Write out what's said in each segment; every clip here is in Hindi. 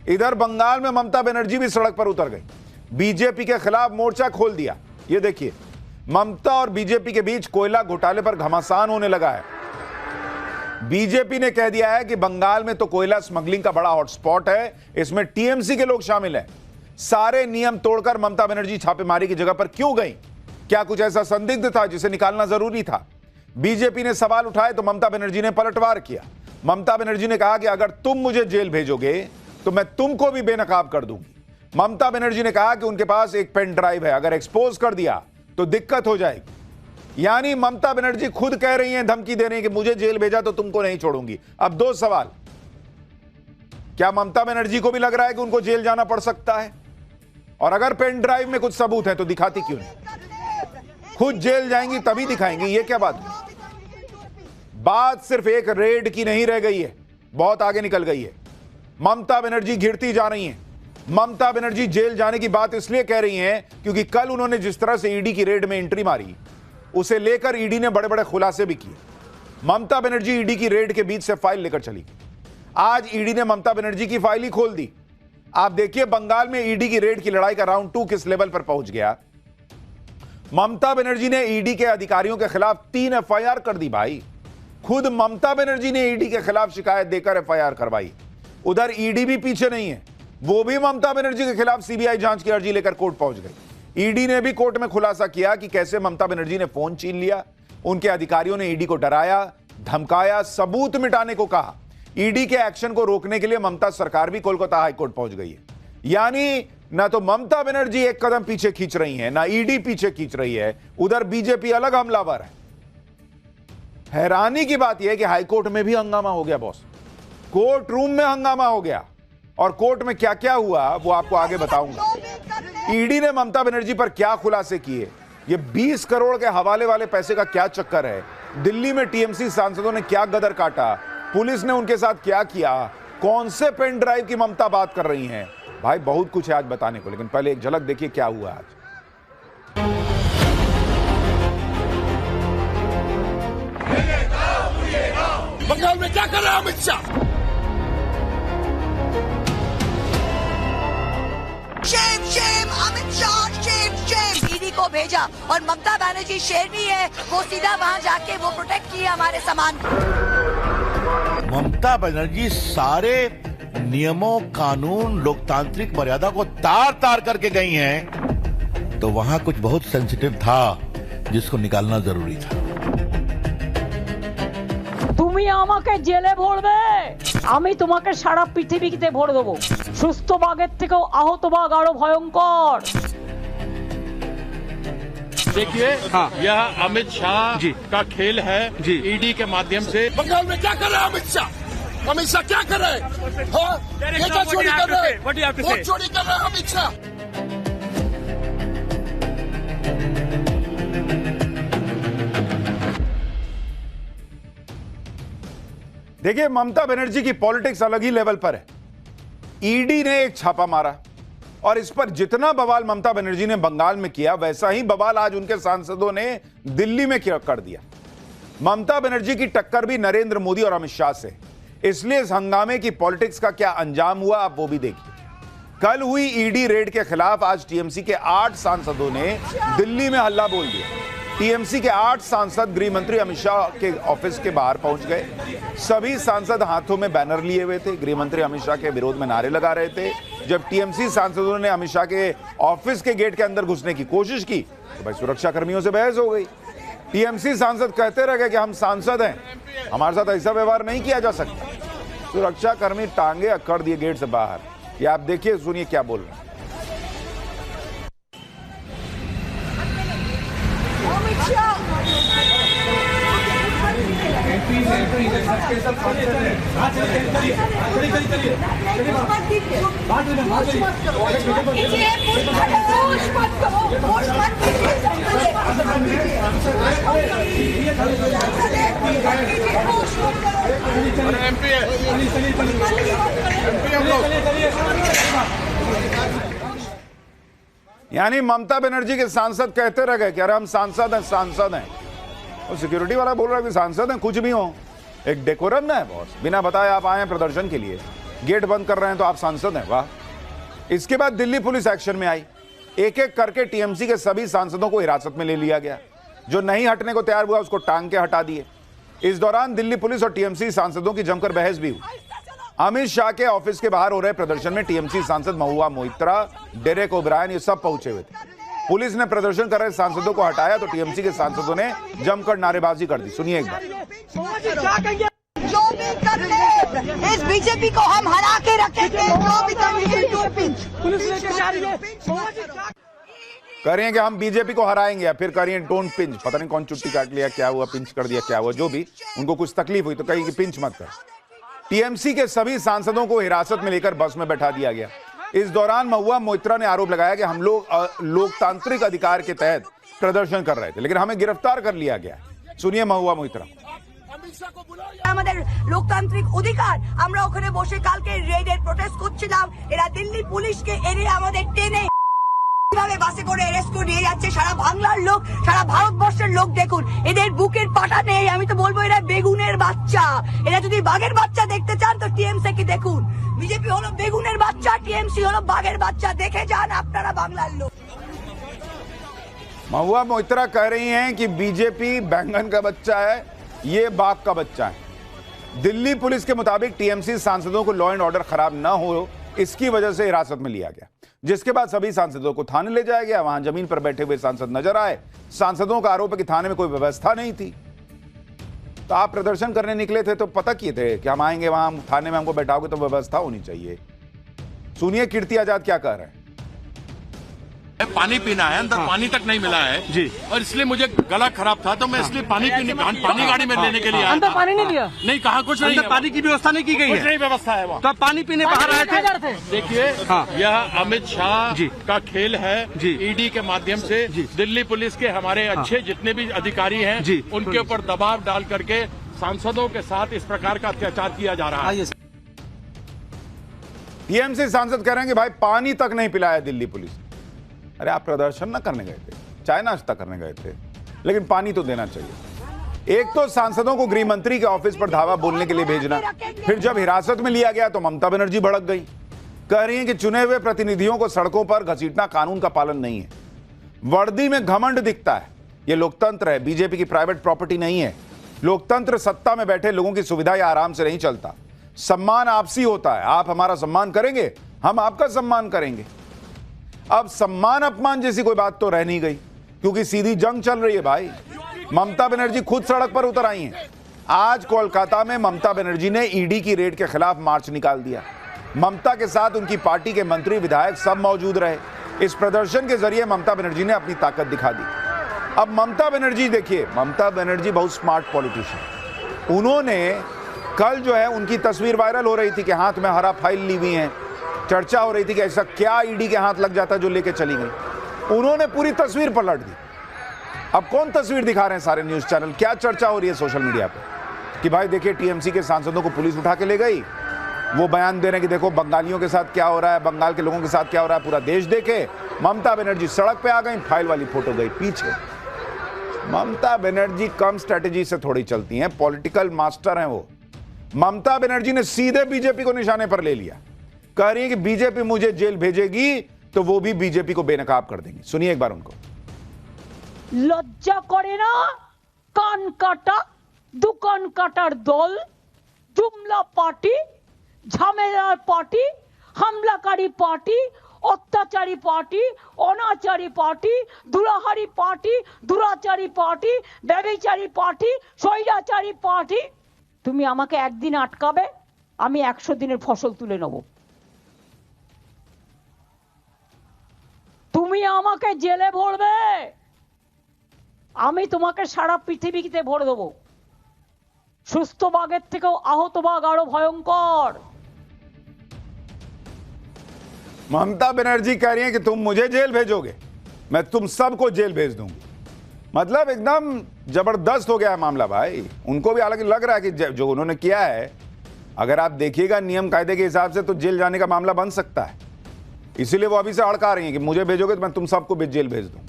इधर बंगाल में ममता बनर्जी भी सड़क पर उतर गई, बीजेपी के खिलाफ मोर्चा खोल दिया। ये देखिए, ममता और बीजेपी के बीच कोयला घोटाले पर घमासान होने लगा है। बीजेपी ने कह दिया है कि बंगाल में तो कोयला स्मगलिंग का बड़ा हॉटस्पॉट है, इसमें टीएमसी के लोग शामिल हैं। सारे नियम तोड़कर ममता बनर्जी छापेमारी की जगह पर क्यों गई? क्या कुछ ऐसा संदिग्ध था जिसे निकालना जरूरी था? बीजेपी ने सवाल उठाए तो ममता बनर्जी ने पलटवार किया। ममता बनर्जी ने कहा कि अगर तुम मुझे जेल भेजोगे तो मैं तुमको भी बेनकाब कर दूंगी। ममता बनर्जी ने कहा कि उनके पास एक पेन ड्राइव है, अगर एक्सपोज कर दिया तो दिक्कत हो जाएगी। यानी ममता बनर्जी खुद कह रही हैं, धमकी दे रही हैं कि मुझे जेल भेजा तो तुमको नहीं छोड़ूंगी। अब दो सवाल, क्या ममता बनर्जी को भी लग रहा है कि उनको जेल जाना पड़ सकता है? और अगर पेन ड्राइव में कुछ सबूत है तो दिखाती क्यों नहीं? खुद जेल जाएंगी तभी दिखाएंगी, ये क्या बात है? बात सिर्फ एक रेड की नहीं रह गई है, बहुत आगे निकल गई है। ममता बनर्जी घिरती जा रही हैं। ममता बनर्जी जेल जाने की बात इसलिए कह रही हैं क्योंकि कल उन्होंने जिस तरह से ईडी की रेड में एंट्री मारी, उसे लेकर ईडी ने बड़े बड़े खुलासे भी किए। ममता बनर्जी ईडी की रेड के बीच से फाइल लेकर चली गई। आज ईडी ने ममता बनर्जी की फाइल ही खोल दी। आप देखिए बंगाल में ईडी की रेड की लड़ाई का राउंड 2 किस लेवल पर पहुंच गया। ममता बनर्जी ने ईडी के अधिकारियों के खिलाफ 3 एफआईआर कर दी। भाई, खुद ममता बनर्जी ने ईडी के खिलाफ शिकायत देकर एफआईआर करवाई। उधर ईडी भी पीछे नहीं है, वो भी ममता बनर्जी के खिलाफ सीबीआई जांच की अर्जी लेकर कोर्ट पहुंच गई। ईडी ने भी कोर्ट में खुलासा किया कि कैसे ममता बनर्जी ने फोन छीन लिया, उनके अधिकारियों ने ईडी को डराया, धमकाया, सबूत मिटाने को कहा। ईडी के एक्शन को रोकने के लिए ममता सरकार भी कोलकाता हाईकोर्ट पहुंच गई है। यानी ना तो ममता बनर्जी एक कदम पीछे खींच रही है, ना ईडी पीछे खींच रही है, उधर बीजेपी अलग हमलावर है। हैरानी की बात यह है कि हाईकोर्ट में भी हंगामा हो गया बॉस, कोर्ट रूम में हंगामा हो गया। और कोर्ट में क्या क्या हुआ वो आपको आगे बताऊंगा। ईडी ने ममता बनर्जी पर क्या खुलासे किए, ये 20 करोड़ के हवाले वाले पैसे का क्या चक्कर है, दिल्ली में टीएमसी सांसदों ने क्या गदर काटा, पुलिस ने उनके साथ क्या किया, कौन से पेन ड्राइव की ममता बात कर रही हैं। भाई बहुत कुछ है आज बताने को, लेकिन पहले एक झलक देखिए क्या हुआ आज। बंगाल में क्या कर रहा है Amit Shah? Shem Shem Amit Shah, Shem Shem. ED को भेजा और ममता बनर्जी शेरनी है, वो सीधा वहाँ जाके वो प्रोटेक्ट किए हमारे सामान को। ममता बनर्जी सारे नियमों, कानून, लोकतांत्रिक मर्यादा को तार तार करके गई हैं, तो वहां कुछ बहुत सेंसिटिव था जिसको निकालना जरूरी था। তুমি আমাকে জেলে ভরবে, আমি তোমাকে সারা পৃথিবীতে ভরে দেবো। সুস্থ বাঘের থেকেও আহত বাঘ আরো ভয়ঙ্কর। देखिए हाँ, यह अमित शाह जी का खेल है जी, ईडी के माध्यम से। बंगाल में क्या कर रहा है अमित शाह? अमित शाह क्या कर रहे हैं? हाँ? ये क्या चोरी कर रहे हैं? वोट चोरी कर रहे हैं अमित शाह। देखिए ममता बनर्जी की पॉलिटिक्स अलग ही लेवल पर है। ईडी ने एक छापा मारा और इस पर जितना बवाल ममता बनर्जी ने बंगाल में किया, वैसा ही बवाल आज उनके सांसदों ने दिल्ली में कर दिया। ममता बनर्जी की टक्कर भी नरेंद्र मोदी और अमित शाह से, इसलिए इस हंगामे की पॉलिटिक्स का क्या अंजाम हुआ आप वो भी देखिए। कल हुई ईडी रेड के खिलाफ आज टीएमसी के 8 सांसदों ने दिल्ली में हल्ला बोल दिया। टीएमसी के 8 सांसद गृह मंत्री अमित शाह के ऑफिस के बाहर पहुंच गए। सभी सांसद हाथों में बैनर लिए हुए थे, गृह मंत्री अमित शाह के विरोध में नारे लगा रहे थे। जब टीएमसी सांसदों ने अमित शाह के ऑफिस के गेट के अंदर घुसने की कोशिश की तो भाई सुरक्षा कर्मियों से बहस हो गई। टीएमसी सांसद कहते रह गए कि हम सांसद हैं, हमारे साथ ऐसा व्यवहार नहीं किया जा सकता। सुरक्षा कर्मी टांगे अकड़ दिए गेट से बाहर। ये आप देखिए, सुनिए क्या बोल रहे हैं। यानी ममता बनर्जी के सांसद कहते रह गए कि अरे हम सांसद हैं, सांसद हैं। और सिक्योरिटी वाला बोल रहा है कि सांसद हैं, कुछ भी हो, एक डेकोरम ना है बॉस, बिना बताए आप आए हैं प्रदर्शन के लिए। गेट बंद कर रहे हैं तो आप सांसद हैं, वाह। इसके बाद दिल्ली पुलिस एक्शन में आई, एक एक करके टीएमसी के सभी सांसदों को हिरासत में ले लिया गया। जो नहीं हटने को तैयार हुआ उसको टांग के हटा दिए। इस दौरान दिल्ली पुलिस और टीएमसी सांसदों की जमकर बहस भी हुई। अमित शाह के ऑफिस के बाहर हो रहे प्रदर्शन में टीएमसी सांसद महुआ मोइत्रा, डेरेक ओब्रायन, ये सब पहुंचे हुए थे। पुलिस ने प्रदर्शन कर रहे सांसदों को हटाया तो टीएमसी के सांसदों ने जमकर नारेबाजी कर दी। सुनिए एक बार। जो भी कर ले, इस बीजेपी को हम हरा के रखेंगे। जो भी कर ले, पुलिस लेके जा रही है। कह रही हैं कि हम बीजेपी को हराएंगे, या फिर कह रही हैं डोंट पिंच। पता नहीं कौन चुट्टी काट लिया, क्या हुआ, पिंच कर दिया, क्या हुआ, जो भी उनको कुछ तकलीफ हुई तो कही कि पिंच मत कर। टीएमसी के सभी सांसदों को हिरासत में लेकर बस में बैठा दिया गया। इस दौरान महुआ मोइत्रा ने आरोप लगाया कि हम लोग लोकतांत्रिक अधिकार के तहत प्रदर्शन कर रहे थे, लेकिन हमें गिरफ्तार कर लिया गया। सुनिए महुआ मोइत्रा। আমাদের লোকতান্ত্রিক অধিকার, আমরা ওখানে বসে কালকে রেডের প্রোটেস্ট করছিলাম। এরা দিল্লি পুলিশকে এনে আমাদের টেনে কিভাবে বাসে করে অ্যারেস্ট করে নিয়ে যাচ্ছে। সারা বাংলার লোক, সারা ভারতবর্ষের লোক দেখুন, এদের বুকের পাটা নেই। আমি তো বলবো এরা বেগুনের বাচ্চা। এরা যদি বাঘের বাচ্চা দেখতে চান তো টিএমসি কে দেখুন। বিজেপি হলো বেগুনের বাচ্চা, টিএমসি হলো বাঘের বাচ্চা। দেখে যান আপনারা বাংলার লোক। महुआ मोइत्रा कह रही हैं कि बीजेपी बैंगन का बच्चा है, ये बाघ का बच्चा है। दिल्ली पुलिस के मुताबिक टीएमसी सांसदों को लॉ एंड ऑर्डर खराब न हो, इसकी वजह से हिरासत में लिया गया, जिसके बाद सभी सांसदों को थाने ले जाया गया। वहां जमीन पर बैठे हुए सांसद नजर आए। सांसदों का आरोप है कि थाने में कोई व्यवस्था नहीं थी। तो आप प्रदर्शन करने निकले थे तो पता किए थे कि हम आएंगे, वहां थाने में हमको बैठाओगे तो व्यवस्था होनी चाहिए। सुनिए कीर्ति आजाद क्या कह रहे हैं। पानी पीना है, अंदर पानी तक नहीं मिला है जी, और इसलिए मुझे गला खराब था तो मैं इसलिए पानी गाड़ी में लेने के लिए आया। अंदर पानी नहीं दिया? नहीं, कहा कुछ नहीं, पानी की व्यवस्था नहीं की गई है। कुछ नहीं व्यवस्था है वहाँ। तो आप पानी पीने बाहर आए थे? देखिए, यह अमित शाह का खेल है। ईडी के माध्यम से दिल्ली पुलिस के हमारे अच्छे जितने भी अधिकारी हैं उनके ऊपर दबाव डाल करके सांसदों के साथ इस प्रकार का अत्याचार किया जा रहा है। टीएमसी सांसद कह रहे हैं कि भाई पानी तक नहीं पिलाया दिल्ली पुलिस। अरे आप प्रदर्शन ना करने गए थे, चाय नाश्ता करने गए थे, लेकिन पानी तो देना चाहिए। एक तो सांसदों को गृह मंत्री के ऑफिस पर धावा बोलने के लिए भेजना, फिर जब हिरासत में लिया गया तो ममता बनर्जी भड़क गई। कह रही हैं कि चुने हुए प्रतिनिधियों को सड़कों पर घसीटना कानून का पालन नहीं है। वर्दी में घमंड दिखता है। यह लोकतंत्र है, बीजेपी की प्राइवेट प्रॉपर्टी नहीं है। लोकतंत्र सत्ता में बैठे लोगों की सुविधा या आराम से नहीं चलता। सम्मान आपसी होता है। आप हमारा सम्मान करेंगे, हम आपका सम्मान करेंगे। अब सम्मान अपमान जैसी कोई बात तो रह नहीं गई, क्योंकि सीधी जंग चल रही है भाई। ममता बनर्जी खुद सड़क पर उतर आई हैं। आज कोलकाता में ममता बनर्जी ने ईडी की रेड के खिलाफ मार्च निकाल दिया। ममता के साथ उनकी पार्टी के मंत्री, विधायक सब मौजूद रहे। इस प्रदर्शन के जरिए ममता बनर्जी ने अपनी ताकत दिखा दी। अब ममता बनर्जी देखिए, ममता बनर्जी बहुत स्मार्ट पॉलिटिशियन। उन्होंने कल जो है उनकी तस्वीर वायरल हो रही थी कि हाथ में हरा फाइल ली हुई है। चर्चा हो रही थी कि ऐसा क्या ईडी के हाथ लग जाता जो लेके चली गई। उन्होंने पूरी तस्वीर पलट दी। अब कौन तस्वीर दिखा रहे हैं सारे न्यूज चैनल? क्या चर्चा हो रही है सोशल मीडिया पे कि भाई देखिए टीएमसी के सांसदों को पुलिस उठा के ले गई। वो बयान दे रहे हैं कि देखो बंगालियों के साथ क्या हो रहा है, बंगाल के लोगों के साथ क्या हो रहा है, पूरा देश देखे। ममता बनर्जी सड़क पे आ गई, फाइल वाली फोटो गई पीछे। ममता बनर्जी कम स्ट्रेटेजी से थोड़ी चलती हैं, पॉलिटिकल मास्टर हैं वो। ममता बनर्जी ने सीधे बीजेपी को निशाने पर ले लिया। कह रही है कि बीजेपी मुझे जेल भेजेगी तो वो भी बीजेपी को बेनकाब कर देंगे। सुनिए एक बार उनको। লজ্জা করে না? কান কাটা দোকান কাটার দল, জুমলা পার্টি, ঝামেলার পার্টি, হামলাকারী পার্টি, অত্যাচারী পার্টি, অনাচারী পার্টি, দুরাহারি পার্টি, দুরাচারী পার্টি, ব্যভিচারী পার্টি, স্বৈরাচারী পার্টি। তুমি আমাকে একদিন আটকাবে, আমি 100 দিনের ফসল তুলে নেব। তুমি আমাকে জেলে ভরবে, আমি তোমাকে সারা পৃথিবীতে ভরে দেবো। সুস্থ বাঘের থেকেও আহত বাঘ আরো ভয়ঙ্কর। ममता बनर्जी कह रही है कि तुम मुझे जेल भेजोगे, मैं तुम सबको जेल भेज दूंगी। मतलब एकदम जबरदस्त हो गया है मामला भाई। उनको भी हालांकि लग रहा है कि जो उन्होंने किया है, अगर आप देखिएगा नियम कायदे के हिसाब से तो जेल जाने का मामला बन सकता है। इसीलिए वो अभी से अड़का रही हैं कि मुझे भेजोगे तो मैं तुम सबको जेल भेज दूं।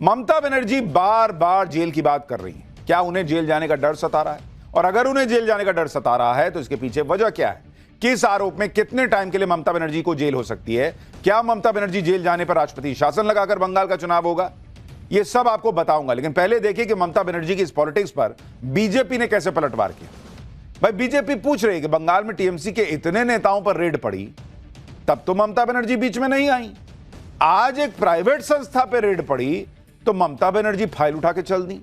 ममता बनर्जी बार बार जेल की बात कर रही हैं। क्या उन्हें जेल जाने का डर सता रहा है? और अगर उन्हें जेल जाने का डर सता रहा है तो इसके पीछे वजह क्या है? किस आरोप में कितने टाइम के लिए ममता बनर्जी को जेल हो सकती है, क्या ममता बनर्जी जेल जाने पर राष्ट्रपति शासन लगाकर बंगाल का चुनाव होगा, यह सब आपको बताऊंगा। लेकिन पहले देखिए कि ममता बनर्जी की इस पॉलिटिक्स पर बीजेपी ने कैसे पलटवार किया। भाई बीजेपी पूछ रही है कि बंगाल में टीएमसी के इतने नेताओं पर रेड पड़ी, तब तो ममता बनर्जी बीच में नहीं आई। आज एक प्राइवेट संस्था पर रेड पड़ी तो ममता बनर्जी फाइल उठा के चल दी।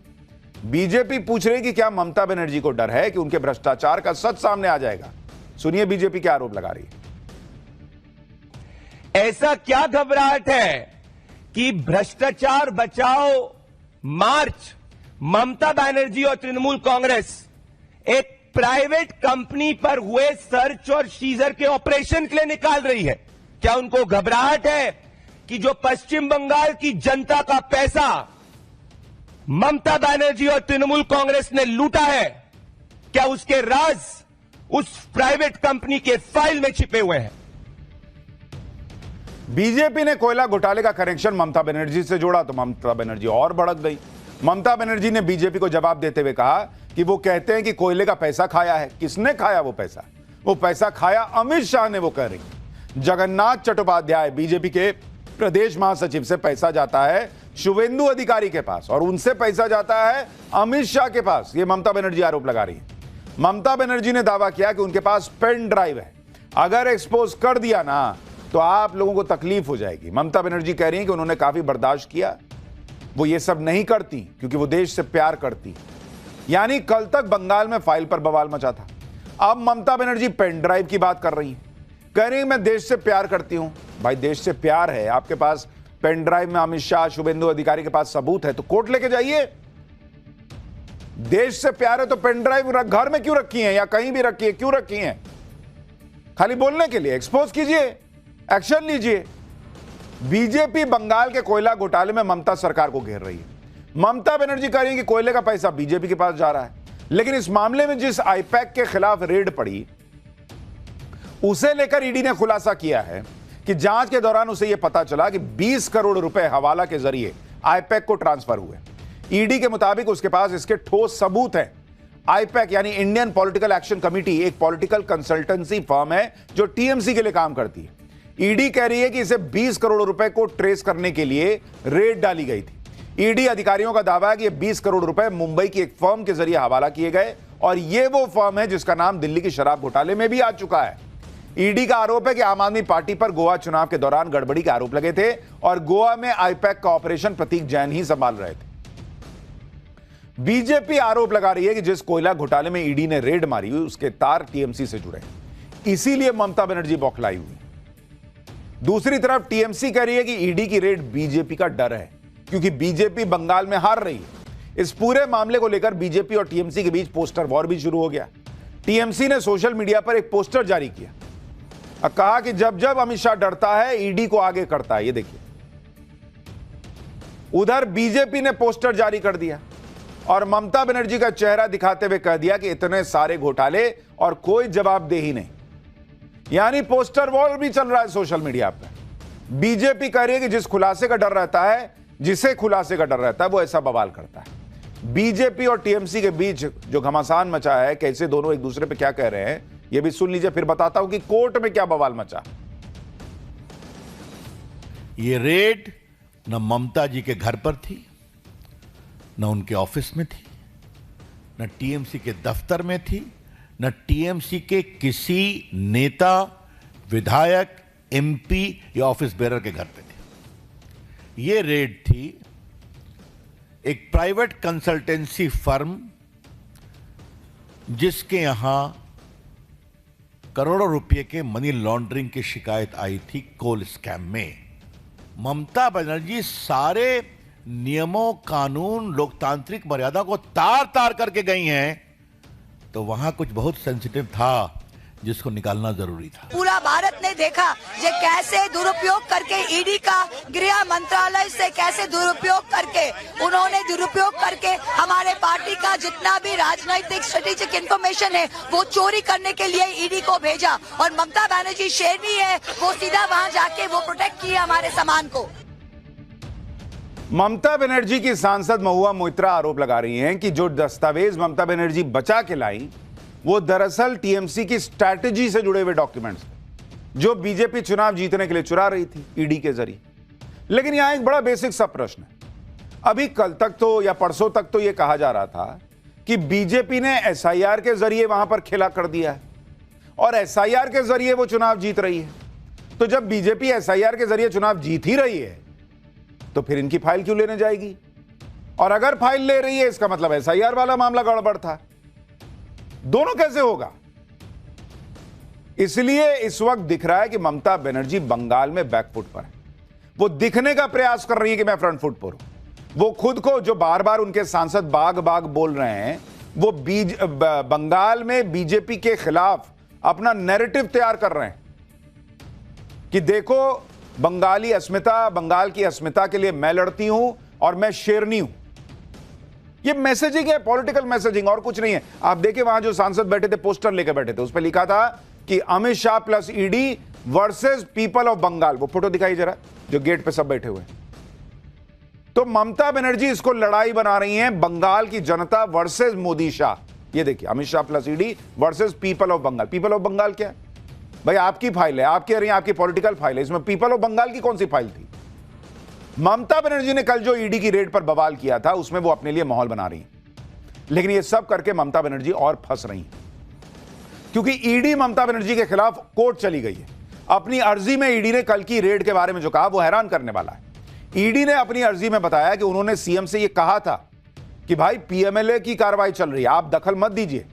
बीजेपी पूछ रही कि क्या ममता बनर्जी को डर है कि उनके भ्रष्टाचार का सच सामने आ जाएगा। सुनिए बीजेपी क्या आरोप लगा रही है। ऐसा क्या घबराहट है कि भ्रष्टाचार बचाओ मार्च ममता बनर्जी और तृणमूल कांग्रेस एक प्राइवेट कंपनी पर हुए सर्च और सीजर के ऑपरेशन के लिए निकाल रही है? क्या उनको घबराहट है कि जो पश्चिम बंगाल की जनता का पैसा ममता बनर्जी और तृणमूल कांग्रेस ने लूटा है, क्या उसके राज उस प्राइवेट कंपनी के फाइल में छिपे हुए हैं? बीजेपी ने कोयला घोटाले का कनेक्शन ममता बनर्जी से जोड़ा तो ममता बनर्जी और भड़क गई। ममता बनर्जी ने बीजेपी को जवाब देते हुए कहा कि वो कहते हैं कि कोयले का पैसा खाया है। किसने खाया वो पैसा? वो पैसा खाया अमित शाह ने, वो कह रही। जगन्नाथ चट्टोपाध्याय बीजेपी के प्रदेश महासचिव से पैसा जाता है शुवेंदु अधिकारी के पास और उनसे पैसा जाता है अमित शाह के पास। ये ममता बनर्जी आरोप लगा रही है। ममता बनर्जी ने दावा किया कि उनके पास पेन ड्राइव है, अगर एक्सपोज कर दिया ना तो आप लोगों को तकलीफ हो जाएगी। ममता बनर्जी कह रही है कि उन्होंने काफी बर्दाश्त किया, वो ये सब नहीं करती क्योंकि वो देश से प्यार करती। यानी कल तक बंगाल में फाइल पर बवाल मचा था, अब ममता बनर्जी पेन ड्राइव की बात कर रही है, कह रही है मैं देश से प्यार करती हूं। भाई देश से प्यार है, आपके पास पेन ड्राइव में अमित शाह शुवेंदु अधिकारी के पास सबूत है तो कोर्ट लेके जाइए। देश से प्यार है तो पेन ड्राइव घर में क्यों रखी है या कहीं भी रखी है, क्यों रखी है? खाली बोलने के लिए? एक्सपोज कीजिए, एक्शन लीजिए। बीजेपी बंगाल के कोयला घोटाले में ममता सरकार को घेर रही है। ममता बनर्जी कह रही है कि कोयले का पैसा बीजेपी के पास जा रहा है, लेकिन इस मामले में जिस आईपैक के खिलाफ रेड पड़ी उसे लेकर ईडी ने खुलासा किया है कि जांच के दौरान उसे यह पता चला कि 20 करोड़ रुपए हवाला के जरिए आईपैक को ट्रांसफर हुए। ईडी के मुताबिक उसके पास इसके ठोस सबूत हैं। आईपैक यानी इंडियन पॉलिटिकल एक्शन कमेटी एक पॉलिटिकल कंसल्टेंसी फर्म है जो टीएमसी के लिए काम करती है। ईडी कह रही है कि इसे 20 करोड़ रुपए को ट्रेस करने के लिए रेड डाली गई थी। ईडी अधिकारियों का दावा है कि ये 20 करोड़ रुपए मुंबई की एक फर्म के जरिए हवाला किए गए और यह वो फर्म है जिसका नाम दिल्ली की शराब घोटाले में भी आ चुका है। ईडी का आरोप है कि आम आदमी पार्टी पर गोवा चुनाव के दौरान गड़बड़ी के आरोप लगे थे और गोवा में आईपैक का ऑपरेशन प्रतीक जैन ही संभाल रहे थे। बीजेपी आरोप लगा रही है कि जिस कोयला घोटाले में ईडी ने रेड मारी हुई उसके तार टीएमसी से जुड़े, इसीलिए ममता बनर्जी बौखलाई हुई। दूसरी तरफ टीएमसी कह रही है कि ईडी की रेड बीजेपी का डर है क्योंकि बीजेपी बंगाल में हार रही है। इस पूरे मामले को लेकर बीजेपी और टीएमसी के बीच पोस्टर वॉर भी शुरू हो गया। टीएमसी ने सोशल मीडिया पर एक पोस्टर जारी किया और कहा कि जब जब अमित शाह डरता है ईडी को आगे करता है। ये देखिए, उधर बीजेपी ने पोस्टर जारी कर दिया और ममता बनर्जी का चेहरा दिखाते हुए कह दिया कि इतने सारे घोटाले और कोई जवाबदेही नहीं। यानी पोस्टर वॉर भी चल रहा है सोशल मीडिया पर। बीजेपी कह रही है कि जिस खुलासे का डर रहता है, जिसे खुलासे का डर रहता है वो ऐसा बवाल करता है। बीजेपी और टीएमसी के बीच जो घमासान मचा है, कैसे दोनों एक दूसरे पे क्या कह रहे हैं ये भी सुन लीजिए, फिर बताता हूं कि कोर्ट में क्या बवाल मचा। ये रेड न ममता जी के घर पर थी, न उनके ऑफिस में थी, न टीएमसी के दफ्तर में थी, न टीएमसी के किसी नेता, विधायक, एमपी या ऑफिस बेरर के घर पे थी। ये रेड थी एक प्राइवेट कंसल्टेंसी फर्म जिसके यहां करोड़ों रुपए के मनी लॉन्ड्रिंग की शिकायत आई थी कोल स्कैम में। ममता बनर्जी सारे नियमों, कानून, लोकतांत्रिक मर्यादा को तार तार करके गई हैं, तो वहां कुछ बहुत सेंसिटिव था जिसको निकालना जरूरी था। पूरा भारत ने देखा जे कैसे दुरुपयोग करके ईडी का गृह मंत्रालय से कैसे दुरुपयोग करके उन्होंने दुरुपयोग करके हमारे पार्टी का जितना भी राजनीतिक स्ट्रेटेजिक इंफॉर्मेशन है वो चोरी करने के लिए ईडी को भेजा। और ममता बनर्जी शेरनी है, वो सीधा वहां जाके वो प्रोटेक्ट किया हमारे सामान को। ममता बनर्जी की सांसद महुआ मोइत्रा आरोप लगा रही हैं कि जो दस्तावेज ममता बनर्जी बचा के लाई वो दरअसल टीएमसी की स्ट्रैटेजी से जुड़े हुए डॉक्यूमेंट्स जो बीजेपी चुनाव जीतने के लिए चुरा रही थी ईडी के जरिए। लेकिन यहां एक बड़ा बेसिक सा प्रश्न है। अभी कल तक तो या परसों तक तो यह कहा जा रहा था कि बीजेपी ने एसआईआर के जरिए वहां पर खेला कर दिया है और एसआईआर के जरिए वो चुनाव जीत रही है। तो जब बीजेपी एसआईआर के जरिए चुनाव जीत ही रही है तो फिर इनकी फाइल क्यों लेने जाएगी? और अगर फाइल ले रही है इसका मतलब एसआईआर वाला मामला गड़बड़ था। दोनों कैसे होगा? इसलिए इस वक्त दिख रहा है कि ममता बनर्जी बंगाल में बैकफुट पर है। वो दिखने का प्रयास कर रही है कि मैं फ्रंट फुट पर हूं। वो खुद को, जो बार बार उनके सांसद बाग बाग बोल रहे हैं, वो बंगाल में बीजेपी के खिलाफ अपना नैरेटिव तैयार कर रहे हैं कि देखो बंगाली अस्मिता, बंगाल की अस्मिता के लिए मैं लड़ती हूं और मैं शेरनी हूं। ये मैसेजिंग है, पॉलिटिकल मैसेजिंग, और कुछ नहीं है। आप देखिए वहां जो सांसद बैठे थे, पोस्टर लेकर बैठे थे, उस पर लिखा था कि Amit Shah plus ED versus people of Bengal. वो फोटो दिखाई जरा, जो गेट पे सब बैठे हुए। तो ममता बनर्जी इसको लड़ाई बना रही हैं, बंगाल की जनता वर्सेस मोदी शाह। ये देखिए, Amit Shah plus ED versus people of Bengal. People of Bengal क्या है भाई? आपकी फाइल है, आप कह रही हैं आपकी पॉलिटिकल फाइल है, इसमें पीपल ऑफ बंगाल की कौन सी फाइल थी? ममता बनर्जी ने कल जो ईडी की रेड पर बवाल किया था उसमें वो अपने लिए माहौल बना रही है। लेकिन ये सब करके ममता बनर्जी और फंस रही है, क्योंकि ईडी ममता बनर्जी के खिलाफ कोर्ट चली गई है। अपनी अर्जी में ईडी ने कल की रेड के बारे में जो कहा वो हैरान करने वाला है। ईडी ने अपनी अर्जी में बताया कि उन्होंने सीएम से यह कहा था कि भाई पीएमएलए की कार्रवाई चल रही है, आप दखल मत दीजिए।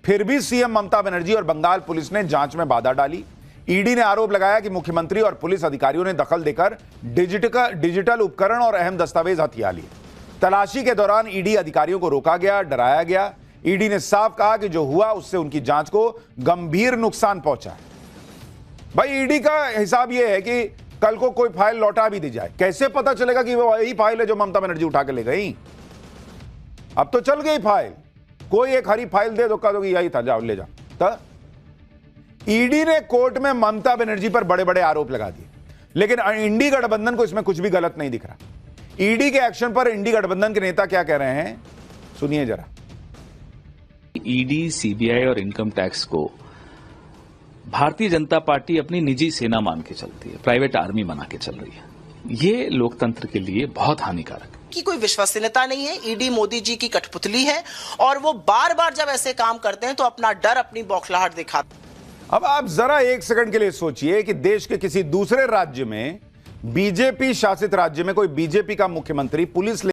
फिर भी सीएम ममता बनर्जी और बंगाल पुलिस ने जांच में बाधा डाली। ईडी ने आरोप लगाया कि मुख्यमंत्री और पुलिस अधिकारियों ने दखल देकर डिजिटल उपकरण और अहम दस्तावेज हथिया लिए। तलाशी के दौरान ईडी अधिकारियों को रोका गया, डराया गया। ईडी ने साफ कहा कि जो हुआ उससे उनकी जांच को गंभीर नुकसान पहुंचा है। भाई ईडी का हिसाब यह है कि कल को कोई फाइल लौटा भी दी जाए, कैसे पता चलेगा कि वो वही फाइल है जो ममता बनर्जी उठा के ले गई? अब तो चल गई फाइल, कोई एक हरी फाइल दे दो, कह दो कि यही था, जाओ ले जाओ। तो ईडी ने कोर्ट में ममता बनर्जी पर बड़े बड़े आरोप लगा दिए, लेकिन इंडी गठबंधन को इसमें कुछ भी गलत नहीं दिख रहा। ईडी के एक्शन पर इंडी गठबंधन के नेता क्या कह रहे हैं, सुनिए जरा। ईडी, सीबीआई और इनकम टैक्स को भारतीय जनता पार्टी अपनी निजी सेना मान के चलती है, प्राइवेट आर्मी बना के चल रही है। ये लोकतंत्र के लिए बहुत हानिकारक है। की कोई विश्वसनीयता नहीं है। ईडी मोदी जी की कठपुतली है और वो बार बार जब ऐसे काम करते हैं तो अपना डर, अपनी बौखलाहट दिखाते हैं। अब आप जरा एक सेकंड के लिए सोचिए कि देश के किसी दूसरे राज्य में, बीजेपी शासित राज्य में, कोई बीजेपी का मुख्यमंत्री पुलिस